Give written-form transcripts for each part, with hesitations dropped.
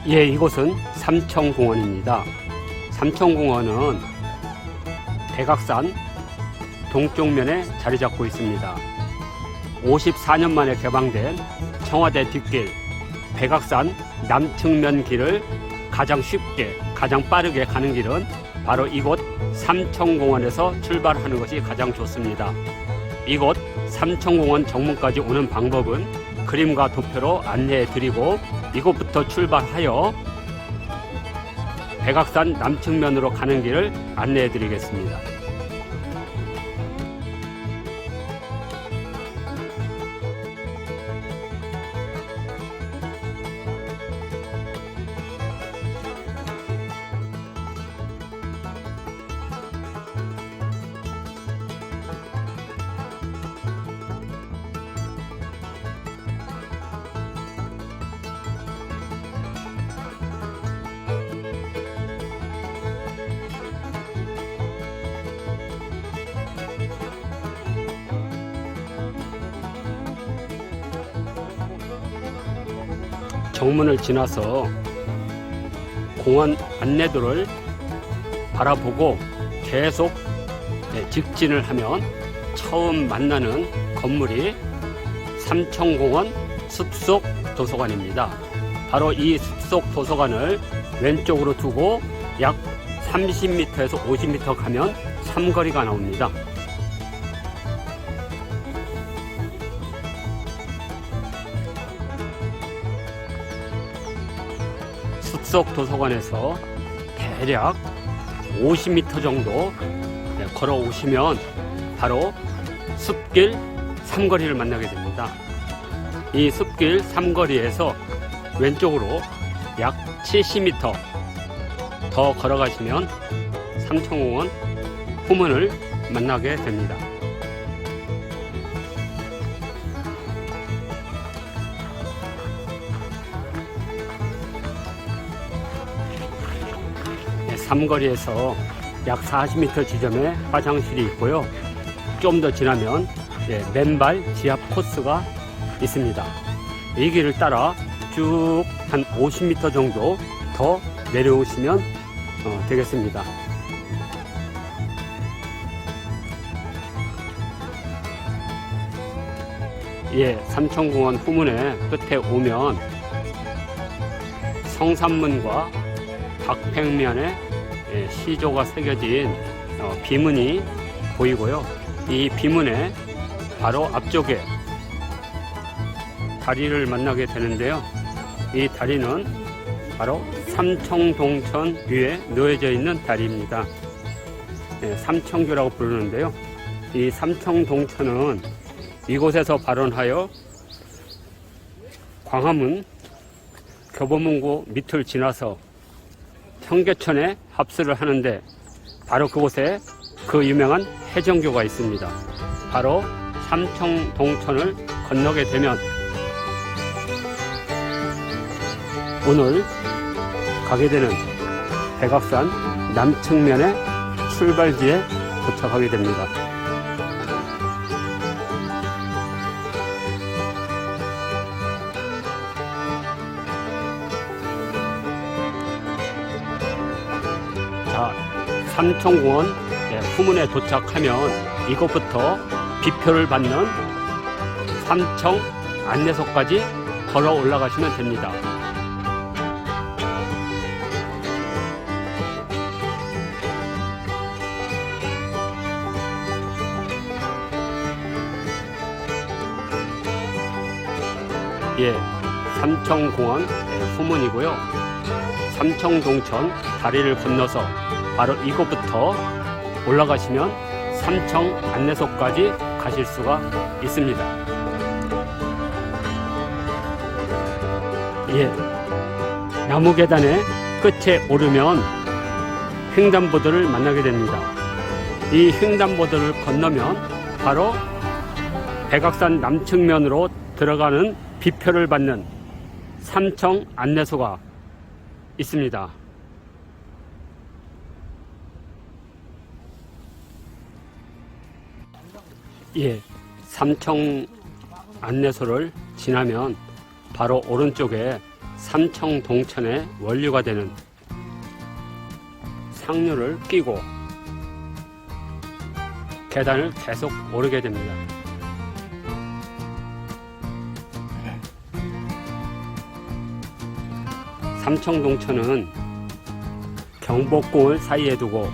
예, 이곳은 삼청공원입니다. 삼청공원은 백악산 동쪽면에 자리 잡고 있습니다. 54년 만에 개방된 청와대 뒷길 백악산 남측면 길을 가장 쉽게, 가장 빠르게 가는 길은 바로 이곳 삼청공원에서 출발하는 것이 가장 좋습니다. 이곳 삼청공원 정문까지 오는 방법은 그림과 도표로 안내해 드리고, 이곳부터 출발하여 백악산 남측면으로 가는 길을 안내해 드리겠습니다. 정문을 지나서 공원 안내도를 바라보고 계속 직진을 하면 처음 만나는 건물이 삼청공원 숲속 도서관입니다. 바로 이 숲속 도서관을 왼쪽으로 두고 약 30m에서 50m 가면 삼거리가 나옵니다. 숲속 도서관에서 대략 50m 정도 걸어오시면 바로 숲길 삼거리를 만나게 됩니다. 이 숲길 삼거리에서 왼쪽으로 약 70m 더 걸어가시면 삼청공원 후문을 만나게 됩니다. 삼거리에서 약 40m 지점에 화장실이 있고요. 좀 더 지나면 맨발 지압 코스가 있습니다. 이 길을 따라 쭉 한 50m 정도 더 내려오시면 되겠습니다. 삼청공원 후문의 끝에 오면 성산문과 박팽면에 시조가 새겨진 비문이 보이고요. 이 비문의 바로 앞쪽에 다리를 만나게 되는데요. 이 다리는 바로 삼청동천 위에 놓여져 있는 다리입니다. 삼청교라고 부르는데요. 이 삼청동천은 이곳에서 발원하여 광화문 교보문고 밑을 지나서 청계천에 합수를 하는데, 바로 그곳에 그 유명한 해정교가 있습니다. 바로 삼청동천을 건너게 되면 오늘 가게 되는 백악산 남측면의 출발지에 도착하게 됩니다. 삼청공원 후문에 도착하면 이곳부터 비표를 받는 삼청 안내소까지 걸어 올라가시면 됩니다. 삼청공원 후문이고요. 삼청동천 다리를 건너서 바로 이곳부터 올라가시면 삼청 안내소까지 가실 수가 있습니다. 나무 계단의 끝에 오르면 횡단보도를 만나게 됩니다. 이 횡단보도를 건너면 바로 백악산 남측면으로 들어가는 비표를 받는 삼청 안내소가 있습니다. 삼청 안내소를 지나면 바로 오른쪽에 삼청동천의 원료가 되는 상류를 끼고 계단을 계속 오르게 됩니다. 삼청동천은 경복궁을 사이에 두고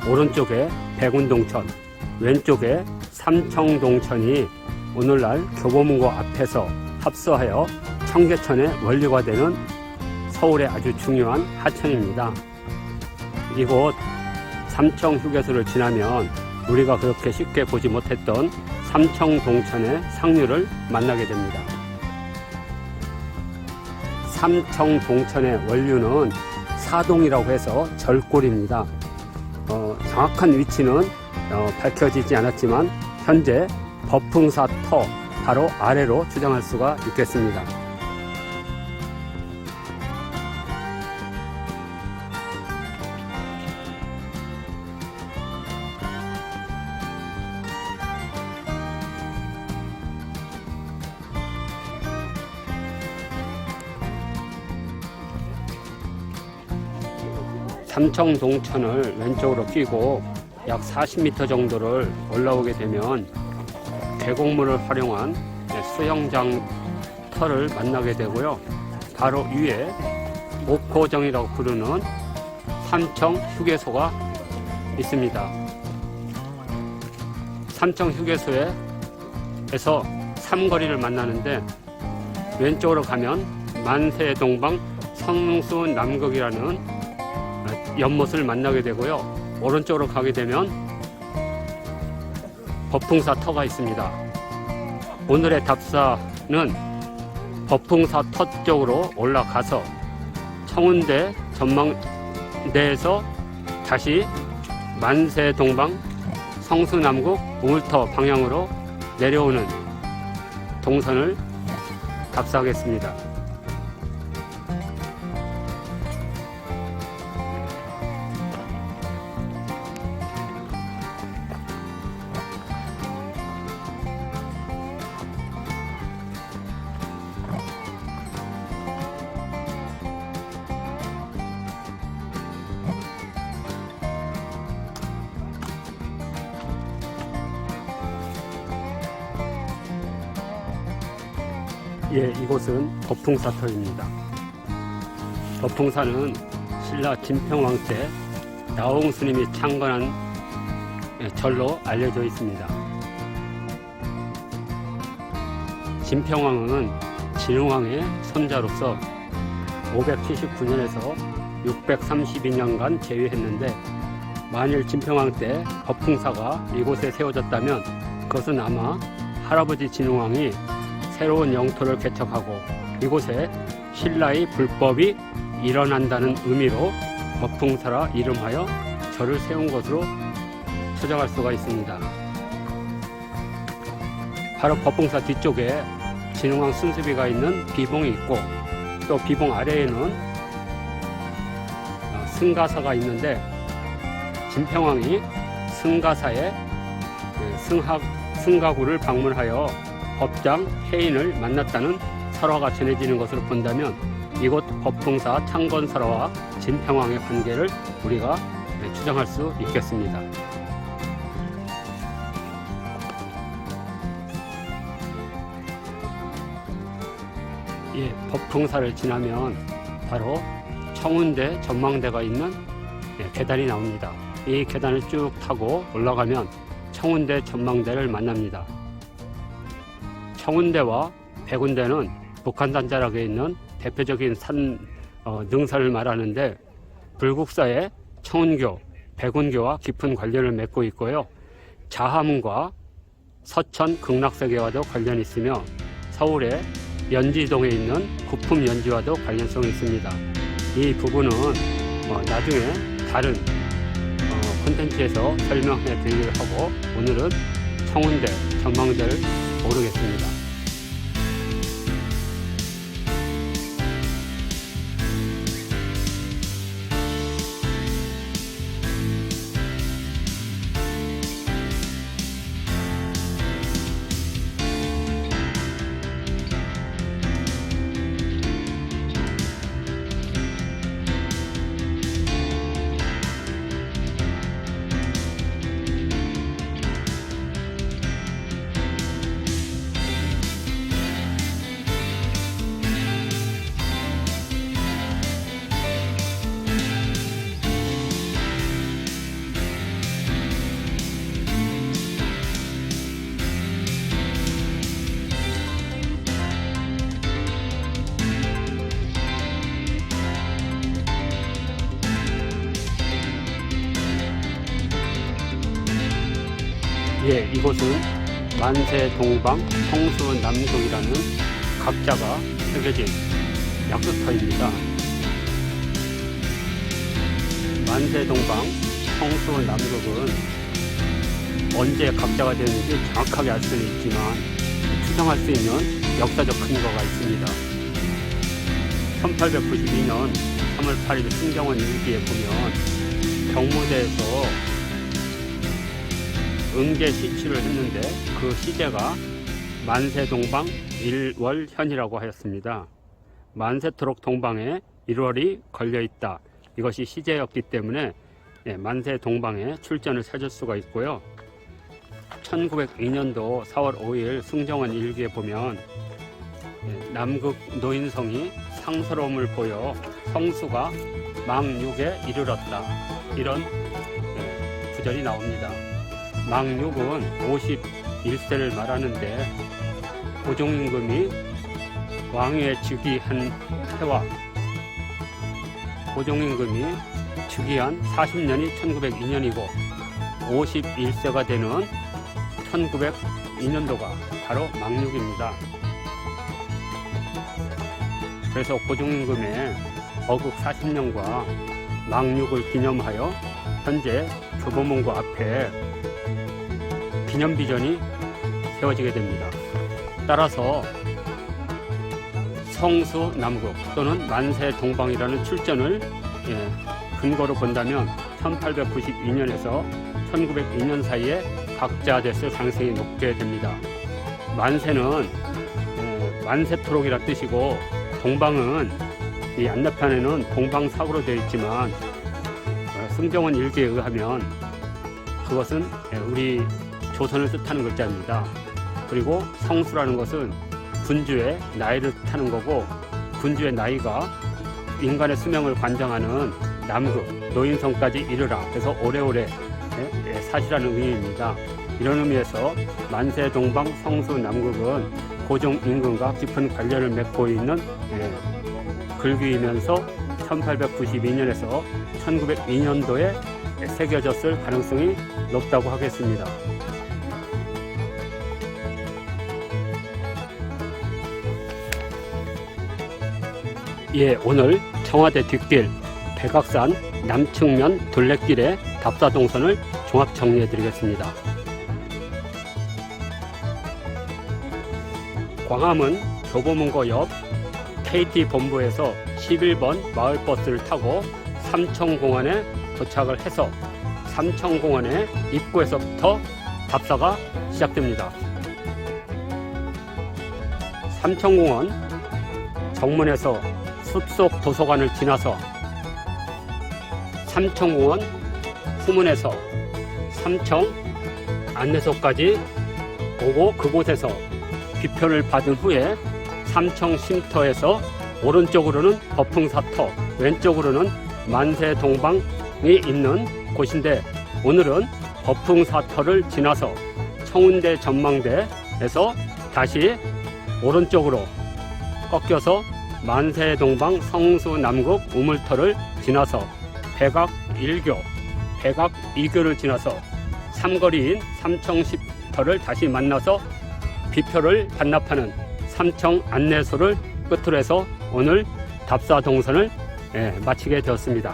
오른쪽에 백운동천, 왼쪽에 삼청동천이 오늘날 교보문고 앞에서 합서하여 청계천의 원류가 되는 서울의 아주 중요한 하천입니다. 이곳 삼청휴게소를 지나면 우리가 그렇게 쉽게 보지 못했던 삼청동천의 상류를 만나게 됩니다. 삼청동천의 원류는 사동이라고 해서 절골입니다. 정확한 위치는 밝혀지지 않았지만 현재 법흥사 터 바로 아래로 추정할 수가 있겠습니다. 삼청동천을 왼쪽으로 끼고 약 40m 정도를 올라오게 되면 계곡물을 활용한 수영장 터를 만나게 되고요. 바로 위에 옥호정이라고 부르는 삼청휴게소가 있습니다. 삼청휴게소에서 삼거리를 만나는데 왼쪽으로 가면 만세동방 성수남극이라는 연못을 만나게 되고요. 오른쪽으로 가게 되면 법흥사 터가 있습니다. 오늘의 답사는 법흥사 터 쪽으로 올라가서 청운대 전망대에서 다시 만세동방 성수남극 우물터 방향으로 내려오는 동선을 답사하겠습니다. 예, 이곳은 법흥사터입니다. 법흥사는 신라 진평왕 때 나홍 스님이 창건한 절로 알려져 있습니다. 진평왕은 진흥왕의 손자로서 579년에서 632년간 재위했는데 만일 진평왕 때 법흥사가 이곳에 세워졌다면 그것은 아마 할아버지 진흥왕이 새로운 영토를 개척하고 이곳에 신라의 불법이 일어난다는 의미로 법흥사라 이름하여 절을 세운 것으로 추정할 수가 있습니다. 바로 법흥사 뒤쪽에 진흥왕 순수비가 있는 비봉이 있고 또 비봉 아래에는 승가사가 있는데 진평왕이 승가사의 승가구를 방문하여 법장 해인을 만났다는 설화가 전해지는 것으로 본다면 이곳 법흥사 창건설화와 진평왕의 관계를 우리가 추정할 수 있겠습니다. 예, 법흥사를 지나면 바로 청운대 전망대가 있는 계단이 나옵니다. 이 계단을 쭉 타고 올라가면 청운대 전망대를 만납니다. 청운대와 백운대는 북한 단자락에 있는 대표적인 능선을 말하는데 불국사의 청운교, 백운교와 깊은 관련을 맺고 있고요. 자하문과 서천 극락세계와도 관련이 있으며 서울의 연지동에 있는 구품연지와도 관련성이 있습니다. 이 부분은 나중에 다른 콘텐츠에서 설명해 드리기로 하고 오늘은 청운대 전망대를 오르겠습니다. 예, 이곳은 만세동방 성수남극이라는 각자가 새겨진 약수터입니다. 만세동방 성수남극은 언제 각자가 되는지 정확하게 알 수는 있지만 추정할 수 있는 역사적 근거가 있습니다. 1892년 3월 8일 승정원 일기에 보면 경무대에서 응제 시취를 했는데 그 시제가 만세동방 1월현이라고 하였습니다. 만세토록 동방에 1월이 걸려있다. 이것이 시제였기 때문에 만세동방에 출전을 찾을 수가 있고요. 1902년도 4월 5일 승정원 일기에 보면 남극 노인성이 상스러움을 보여 성수가 망육에 이르렀다. 이런 구절이 나옵니다. 망육은 51세를 말하는데 고종임금이 왕위에 즉위한 해와 고종임금이 즉위한 40년이 1902년이고 51세가 되는 1902년도가 바로 망육입니다. 그래서 고종임금의 어극 40년과 망육을 기념하여 현재 교보문고 앞에 기념비전이 세워지게 됩니다. 따라서 성수남극 또는 만세동방이라는 출전을 근거로 본다면 1892년에서 1902년 사이에 각자 됐을 가능성이 높게 됩니다. 만세는 만세토록이라 뜻이고 동방은 이 안내판에는 동방사구로 되어 있지만 승정원 일기에 의하면 그것은 우리 조선을 뜻하는 글자입니다. 그리고 성수라는 것은 군주의 나이를 뜻하는 거고 군주의 나이가 인간의 수명을 관장하는 남극, 노인성까지 이르라. 그래서 오래오래 사시라는 의미입니다. 이런 의미에서 만세동방 성수남극은 고종임금과 깊은 관련을 맺고 있는 글귀이면서 1892년에서 1902년도에 새겨졌을 가능성이 높다고 하겠습니다. 예, 오늘 청와대 뒷길 백악산 남측면 둘레길의 답사동선을 종합 정리해 드리겠습니다. 광화문 교보문고 옆 KT 본부에서 11번 마을버스를 타고 삼청공원에 도착을 해서 삼청공원의 입구에서부터 답사가 시작됩니다. 삼청공원 정문에서 숲속 도서관을 지나서 삼청공원 후문에서 삼청 안내소까지 오고 그곳에서 비표를 받은 후에 삼청 쉼터에서 오른쪽으로는 법흥사터, 왼쪽으로는 만세동방이 있는 곳인데 오늘은 법흥사터를 지나서 청운대 전망대에서 다시 오른쪽으로 꺾여서 만세동방 성수남극 우물터를 지나서 백악1교, 백악2교를 지나서 삼거리인 삼청쉼터를 다시 만나서 비표를 반납하는 삼청 안내소를 끝으로 해서 오늘 답사 동선을 마치게 되었습니다.